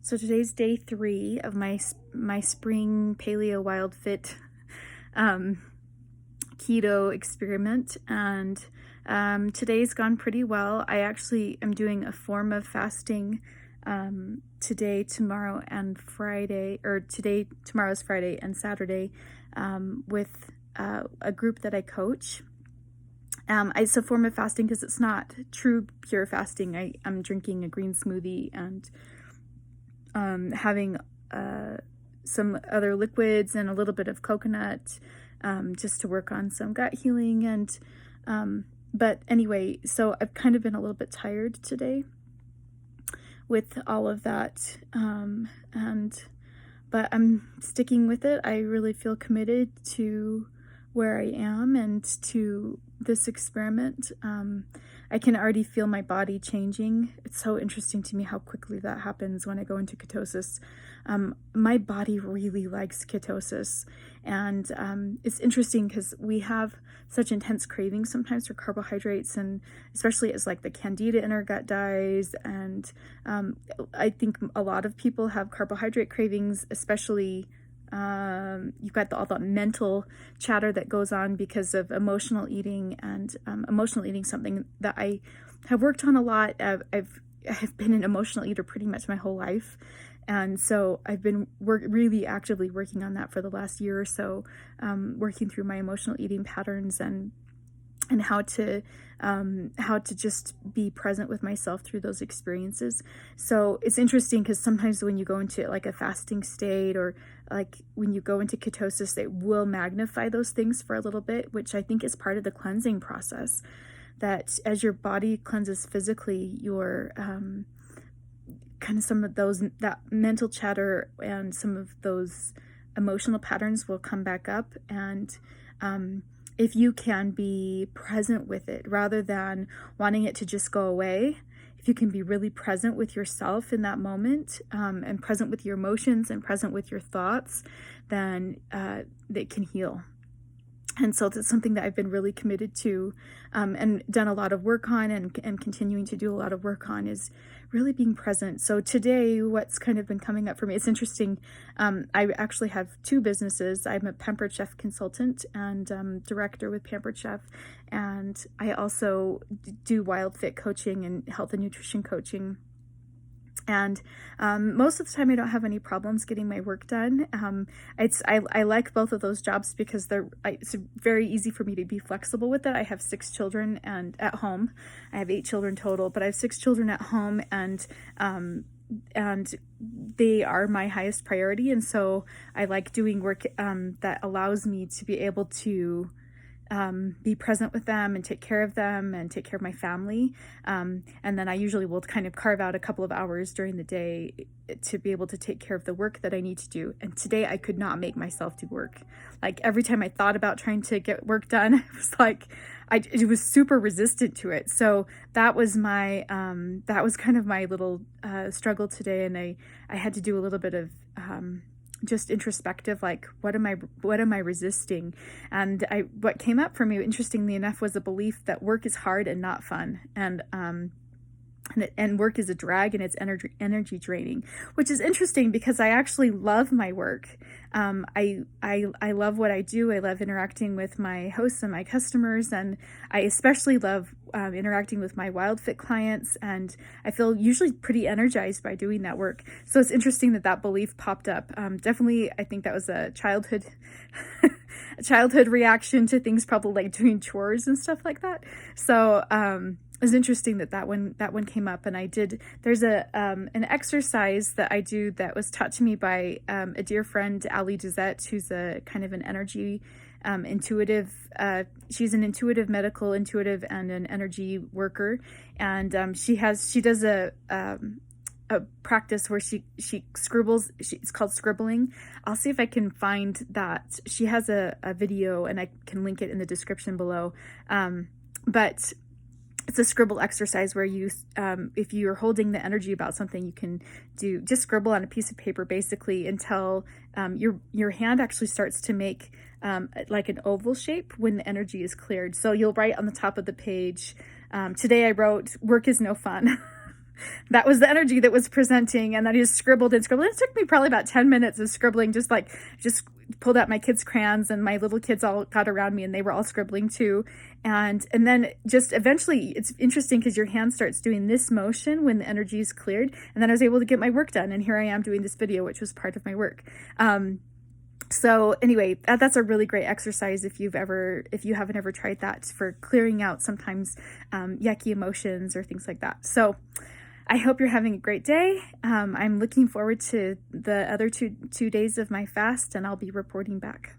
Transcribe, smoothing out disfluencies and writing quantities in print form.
So today's day 3 of my spring Paleo WildFit keto experiment, and today's gone pretty well. I actually am doing a form of fasting today, tomorrow, and Friday, or tomorrow's Friday and Saturday, with a group that I coach. It's a form of fasting because it's not true pure fasting. I'm drinking a green smoothie and having some other liquids and a little bit of coconut just to work on some gut healing. And but anyway, so I've kind of been a little bit tired today with all of that, but I'm sticking with it. I really feel committed to where I am and to this experiment. I can already feel my body changing. It's so interesting to me how quickly that happens when I go into ketosis. My body really likes ketosis, and it's interesting because we have such intense cravings sometimes for carbohydrates, and especially as like the candida in our gut dies, and I think a lot of people have carbohydrate cravings, especially you've got all the mental chatter that goes on because of emotional eating, and emotional eating, something that I have worked on a lot. I've been an emotional eater pretty much my whole life, and so I've been really actively working on that for the last year or so, working through my emotional eating patterns and how to just be present with myself through those experiences. So it's interesting because sometimes when you go into like a fasting state, or like when you go into ketosis, it will magnify those things for a little bit, which I think is part of the cleansing process. That as your body cleanses physically, your kind of some of that mental chatter and some of those emotional patterns will come back up. And if you can be present with it rather than wanting it to just go away, if you can be really present with yourself in that moment, and present with your emotions and present with your thoughts, then it can heal. And so that's something that I've been really committed to, and done a lot of work on, and continuing to do a lot of work on, is really being present. So today, what's kind of been coming up for me, it's interesting. I actually have 2 businesses. I'm a Pampered Chef consultant and director with Pampered Chef. And I also do WildFit coaching and health and nutrition coaching. And most of the time I don't have any problems getting my work done. I like both of those jobs because it's very easy for me to be flexible with it. I have 6 children and at home. I have 8 children total, but I have 6 children at home, and they are my highest priority. And so I like doing work that allows me to be able to be present with them and take care of them and take care of my family. And then I usually will kind of carve out a couple of hours during the day to be able to take care of the work that I need to do. And today I could not make myself do work. Like every time I thought about trying to get work done, it was like, it was super resistant to it. So that was kind of my little struggle today. And I had to do a little bit of just introspective, like what am I resisting? And what came up for me, interestingly enough, was a belief that work is hard and not fun, and work is a drag and it's energy draining, which is interesting because I actually love my work. I love what I do. I love interacting with my hosts and my customers, and I especially love interacting with my WildFit clients, and I feel usually pretty energized by doing that work. So it's interesting that belief popped up. Definitely, I think that was a childhood reaction to things, probably like doing chores and stuff like that. So it was interesting that one came up, and there's an exercise that I do that was taught to me by a dear friend, Ali Dizette, who's a kind of an energy intuitive. She's an intuitive, medical intuitive, and an energy worker, and she does a practice where she scribbles. It's called scribbling. I'll see if I can find that. She has a video, and I can link it in the description below. But it's a scribble exercise where you, if you're holding the energy about something, you can just scribble on a piece of paper basically until your hand actually starts to make like an oval shape when the energy is cleared. So you'll write on the top of the page, today I wrote, work is no fun. that was the energy that was presenting. And then I just scribbled and scribbled. It took me probably about 10 minutes of scribbling, just pulled out my kids' crayons, and my little kids all got around me and they were all scribbling too. And then just eventually, it's interesting because your hand starts doing this motion when the energy is cleared. And then I was able to get my work done. And here I am doing this video, which was part of my work. So anyway, that's a really great exercise if you haven't ever tried that, for clearing out sometimes yucky emotions or things like that. So I hope you're having a great day. I'm looking forward to the other two days of my fast, and I'll be reporting back.